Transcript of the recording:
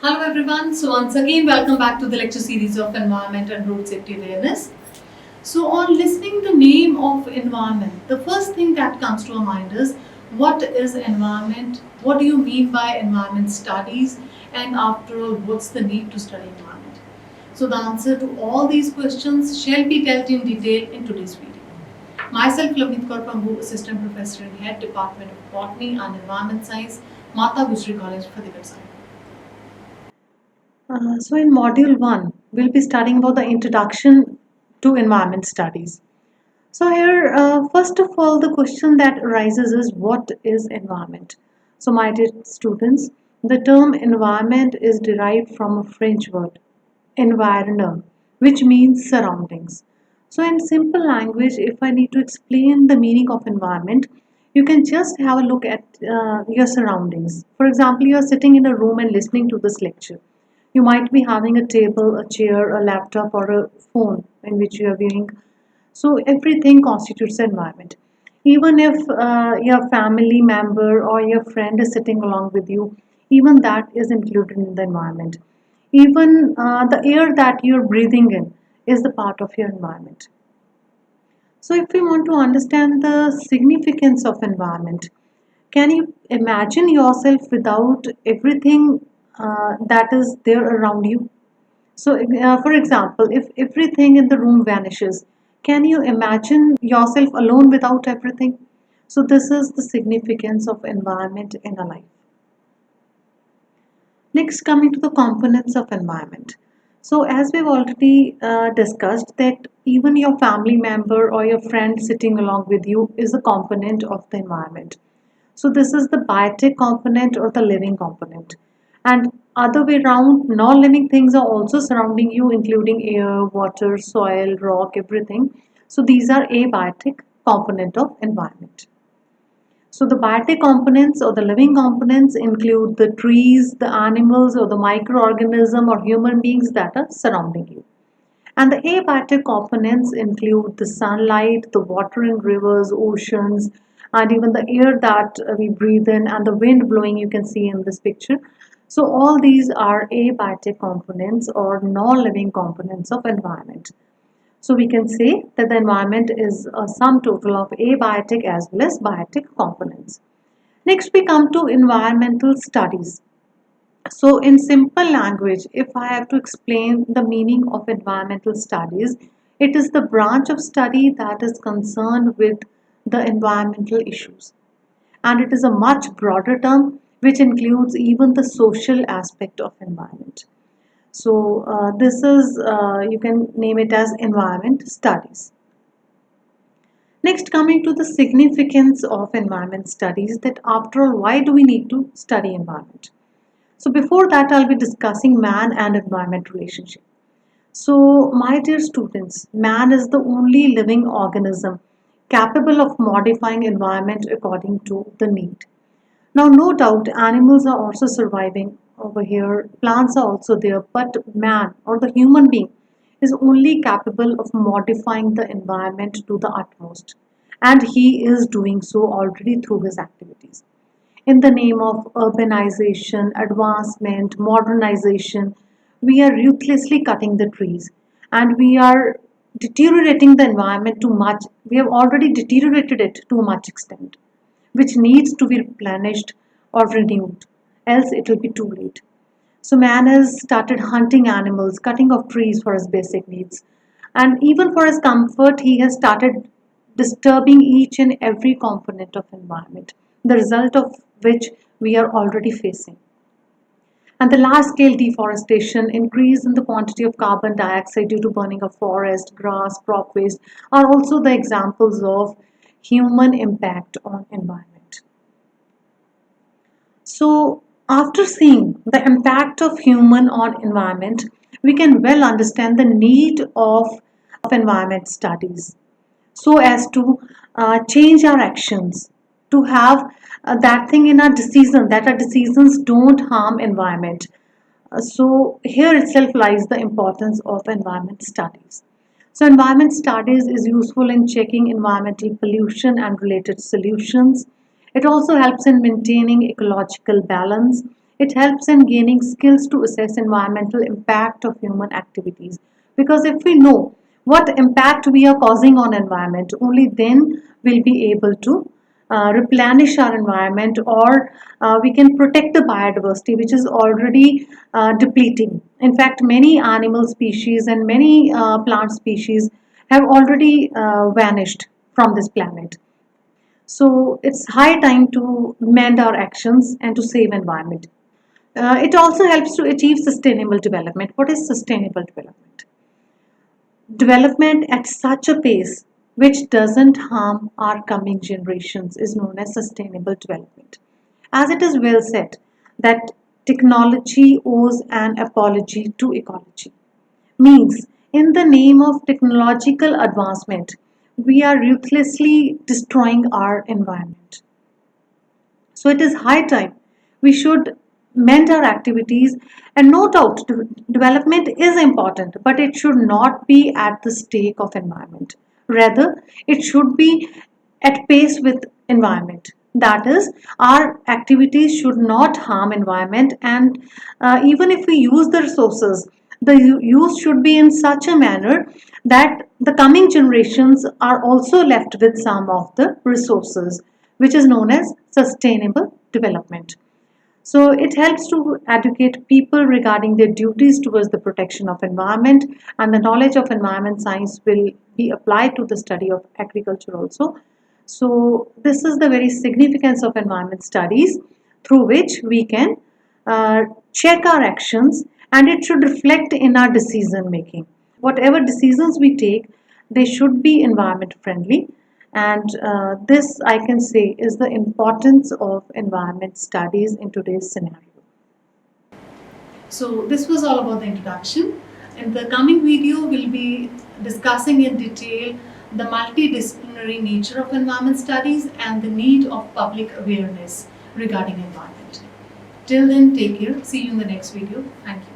Hello everyone. So once again, welcome back to the lecture series of Environment and Road Safety Awareness. So on listening the name of environment, the first thing that comes to our mind is what is environment? What do you mean by environment studies? And after all, what's the need to study environment? So the answer to all these questions shall be dealt in detail in today's video. Myself, Lavneet Kaur Pambu, Assistant Professor in Head Department of Botany and Environment Science, Mata Gujri College, Fatehgarh Sahib. So in module 1, we'll be studying about the introduction to environment studies. So here, first of all, the question that arises is what is environment? So my dear students, the term environment is derived from a French word, environner, which means surroundings. So in simple language, if I need to explain the meaning of environment, you can just have a look at your surroundings. For example, you are sitting in a room and listening to this lecture. You might be having a table, a chair, a laptop, or a phone in which you are viewing. So everything constitutes the environment. Even if your family member or your friend is sitting along with you, even that is included in the environment. Even the air that you're breathing in is the part of your environment. So if we want to understand the significance of environment, can you imagine yourself without everything that is there around you? So, for example, if everything in the room vanishes, can you imagine yourself alone without everything? So, this is the significance of environment in a life. Next, coming to the components of environment. So, as we've already discussed, that even your family member or your friend sitting along with you is a component of the environment. So, this is the biotic component or the living component. And other way around, non-living things are also surrounding you, including air, water, soil, rock, everything. So, these are abiotic component of environment. So the biotic components or the living components include the trees, the animals or the microorganism or human beings that are surrounding you. And the abiotic components include the sunlight, the water in rivers, oceans, and even the air that we breathe in and the wind blowing you can see in this picture. So all these are abiotic components or non-living components of environment. So we can say that the environment is a sum total of abiotic as well as biotic components. Next we come to environmental studies. So in simple language, if I have to explain the meaning of environmental studies, it is the branch of study that is concerned with the environmental issues. And it is a much broader term which includes even the social aspect of environment. So this is, you can name it as environment studies. Next, coming to the significance of environment studies, that after all, why do we need to study environment? So before that, I'll be discussing man and environment relationship. So my dear students, man is the only living organism capable of modifying environment according to the need. Now, no doubt, animals are also surviving over here, plants are also there, but man or the human being is only capable of modifying the environment to the utmost. And he is doing so already through his activities. In the name of urbanization, advancement, modernization, we are ruthlessly cutting the trees and we are deteriorating the environment too much. We have already deteriorated it to a much extent, which needs to be replenished or renewed, else it will be too late. So man has started hunting animals, cutting off trees for his basic needs. And even for his comfort, he has started disturbing each and every component of environment, the result of which we are already facing. And the large scale deforestation, increase in the quantity of carbon dioxide due to burning of forest, grass, crop waste are also the examples of human impact on environment. So after seeing the impact of human on environment, we can well understand the need of environment studies so as to change our actions, to have that thing in our decision, that our decisions don't harm environment. So here itself lies the importance of environment studies. So environment studies is useful in checking environmental pollution and related solutions. It also helps in maintaining ecological balance. It helps in gaining skills to assess environmental impact of human activities. Because if we know what impact we are causing on environment, only then we'll be able to replenish our environment, or we can protect the biodiversity which is already depleting. In fact, many animal species and many plant species have already vanished from this planet. So it's high time to mend our actions and to save environment. It also helps to achieve sustainable development. What is sustainable development? Development at such a pace which doesn't harm our coming generations is known as sustainable development. As it is well said, that technology owes an apology to ecology. Means, in the name of technological advancement, we are ruthlessly destroying our environment. So it is high time we should mend our activities, and no doubt development is important, but it should not be at the stake of environment. Rather, it should be at pace with environment. That is, our activities should not harm environment, and even if we use the resources, the use should be in such a manner that the coming generations are also left with some of the resources, which is known as sustainable development. So it helps to educate people regarding their duties towards the protection of environment, and the knowledge of environment science will be applied to the study of agriculture also. So this is the very significance of environment studies, through which we can uh, check our actions, and it should reflect in our decision making. Whatever decisions we take, they should be environment friendly, and this I can say is the importance of environment studies in today's scenario. So this was all about the introduction. In the coming video, we'll be discussing in detail the multidisciplinary nature of environment studies and the need of public awareness regarding environment. Till then, take care. See you in the next video. Thank you.